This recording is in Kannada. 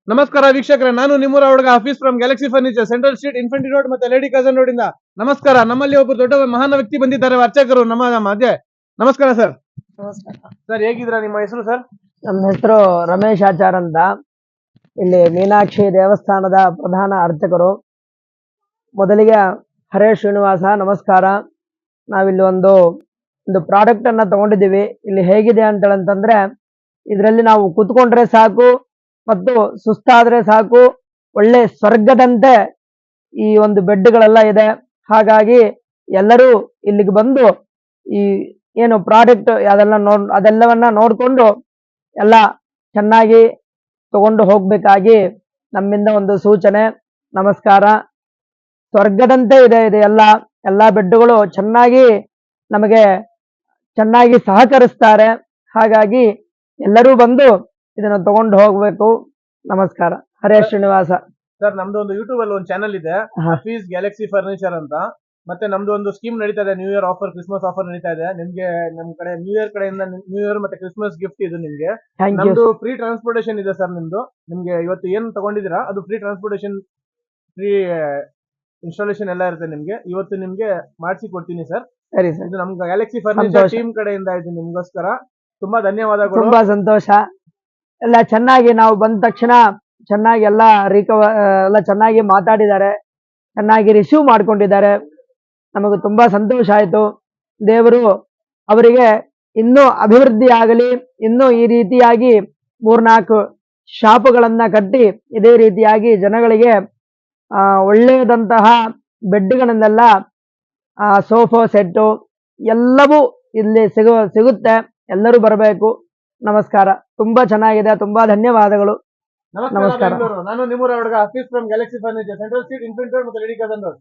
ನಮಸ್ಕಾರ ವೀಕ್ಷಕರೇ, ನಾನು ನಿಮ್ಮೂರ ಹುಡುಗ office from Galaxy furniture, central street, infantry road ಮತ್ತೆ ಲೇಡಿ ಕಜನ್ ರೋಡ್ ಇಂದ. ನಮಸ್ಕಾರ. ನಮ್ಮಲ್ಲಿ ಒಬ್ಬರು ದೊಡ್ಡ ಮಹಾನ್ ವ್ಯಕ್ತಿ ಬಂದಿದ್ದಾರೆ, ಅರ್ಚಕರು ನಮ್ಮ ಮಧ್ಯೆ. ನಮಸ್ಕಾರ ಸರ್. ನಮಸ್ಕಾರ ಸರ್, ಹೇಗಿದ್ದೀರಾ? ನಿಮ್ಮ ಹೆಸರು ಸರ್? ನಮ್ಮ ಹೆಸರು ರಮೇಶ್ ಆಚಾರ್ ಅಂತ. ಇಲ್ಲಿ ಮೀನಾಕ್ಷಿ ದೇವಸ್ಥಾನದ ಪ್ರಧಾನ ಅರ್ಚಕರು. ಮೊದಲಿಗೆ ಹರೇ ಶ್ರೀನಿವಾಸ ನಮಸ್ಕಾರ. ನಾವಿಲ್ಲಿ ಒಂದು ಪ್ರಾಡಕ್ಟ್ ಅನ್ನ ತಗೊಂಡಿದ್ದೀವಿ. ಇಲ್ಲಿ ಹೇಗಿದೆ ಅಂತಂದ್ರೆ, ಇದರಲ್ಲಿ ನಾವು ಕುತ್ಕೊಂಡ್ರೆ ಸಾಕು ಮತ್ತು ಸುಸ್ತಾದ್ರೆ ಸಾಕು, ಒಳ್ಳೆ ಸ್ವರ್ಗದಂತೆ ಈ ಒಂದು ಬೆಡ್ಗಳೆಲ್ಲ ಇದೆ. ಹಾಗಾಗಿ ಎಲ್ಲರೂ ಇಲ್ಲಿಗೆ ಬಂದು ಈ ಏನು ಪ್ರಾಡಕ್ಟ್ ಅದೆಲ್ಲವನ್ನ ನೋಡ್ಕೊಂಡು ಎಲ್ಲ ಚೆನ್ನಾಗಿ ತಗೊಂಡು ಹೋಗ್ಬೇಕಾಗಿ ನಮ್ಮಿಂದ ಒಂದು ಸೂಚನೆ. ನಮಸ್ಕಾರ. ಸ್ವರ್ಗದಂತೆ ಇದೆ ಇದು ಎಲ್ಲ ಬೆಡ್ಗಳು ಚೆನ್ನಾಗಿ ನಮಗೆ ಚೆನ್ನಾಗಿ ಸಹಕರಿಸ್ತಾರೆ. ಹಾಗಾಗಿ ಎಲ್ಲರೂ ಬಂದು ಇದನ್ನು ತಗೊಂಡು ಹೋಗ್ಬೇಕು. ನಮಸ್ಕಾರ. ಹರೇ ಶ್ರೀನಿವಾಸ. ಸರ್, ನಮ್ದು ಒಂದು ಯೂಟ್ಯೂಬ್ ಅಲ್ಲಿ ಒಂದು ಚಾನಲ್ ಇದೆ, ಆಫೀಸ್ ಗ್ಯಾಲಕ್ಸಿ ಫರ್ನಿಚರ್ ಅಂತ. ಮತ್ತೆ ನಮ್ದು ಒಂದು ಸ್ಕೀಮ್ ನಡೀತಾ ಇದೆ, new year offer, Christmas offer ನಡೀತಾ ಇದೆ. ನಿಮ್ಗೆ ನಮ್ ಕಡೆ ನ್ಯೂ ಇಯರ್ ಕಡೆಯಿಂದ ನ್ಯೂ ಇಯರ್ ಮತ್ತೆ ಕ್ರಿಸ್ಮಸ್ ಗಿಫ್ಟ್ ಇದು ನಿಮ್ಗೆ. ನಮ್ದು ಫ್ರೀ ಟ್ರಾನ್ಸ್ಪೋರ್ಟೇಷನ್ ಇದೆ ಸರ್. ನಿಮ್ಗೆ ಇವತ್ತು ಏನ್ ತಗೊಂಡಿದ್ದೀರಾ ಅದು ಫ್ರೀ ಟ್ರಾನ್ಸ್ಪೋರ್ಟೇಷನ್, ಫ್ರೀ ಇನ್ಸ್ಟಾಲೇಷನ್ ಎಲ್ಲ ಇರುತ್ತೆ ನಿಮ್ಗೆ. ಇವತ್ತು ನಿಮ್ಗೆ ಮಾಡಿಸಿ ಕೊಡ್ತೀನಿ ಸರ್. ಸರಿ ಸರ್. ಇದು ನಮ್ ಗ್ಯಾಲಕ್ಸಿ ಫರ್ನಿಚರ್ ಟೀಮ್ ಕಡೆಯಿಂದ ಇದು ನಿಮ್ಗೋಸ್ಕರ. ತುಂಬಾ ಧನ್ಯವಾದಗಳು. ತುಂಬಾ ಸಂತೋಷ. ಎಲ್ಲ ಚೆನ್ನಾಗಿ ನಾವು ಬಂದ ತಕ್ಷಣ ಚೆನ್ನಾಗಿ ಎಲ್ಲ ಎಲ್ಲ ಚೆನ್ನಾಗಿ ಮಾತಾಡಿದ್ದಾರೆ, ಚೆನ್ನಾಗಿ ರಿಸೀವ್ ಮಾಡ್ಕೊಂಡಿದ್ದಾರೆ. ನಮಗೆ ತುಂಬಾ ಸಂತೋಷ ಆಯ್ತು. ದೇವರು ಅವರಿಗೆ ಇನ್ನೂ ಅಭಿವೃದ್ಧಿ ಆಗಲಿ, ಇನ್ನೂ ಈ ರೀತಿಯಾಗಿ 3-4 ಶಾಪುಗಳನ್ನ ಕಟ್ಟಿ ಇದೇ ರೀತಿಯಾಗಿ ಜನಗಳಿಗೆ ಒಳ್ಳೆಯದಂತಹ ಬೆಡ್ಗಳನ್ನೆಲ್ಲ, ಸೋಫಾ ಸೆಟ್ಟು ಎಲ್ಲವೂ ಇಲ್ಲಿ ಸಿಗುತ್ತೆ. ಎಲ್ಲರೂ ಬರಬೇಕು. ನಮಸ್ಕಾರ. ತುಂಬಾ ಚೆನ್ನಾಗಿದೆ. ತುಂಬಾ ಧನ್ಯವಾದಗಳು. ನಮಸ್ಕಾರ. ನಾನು ನಿಮ್ಮೂರ ಹುಡುಗ office from Galaxy furniture, central street, infantry road ಮತ್ತೆ ಲೇಡಿ ಕಜನ್ ರೋಡ್.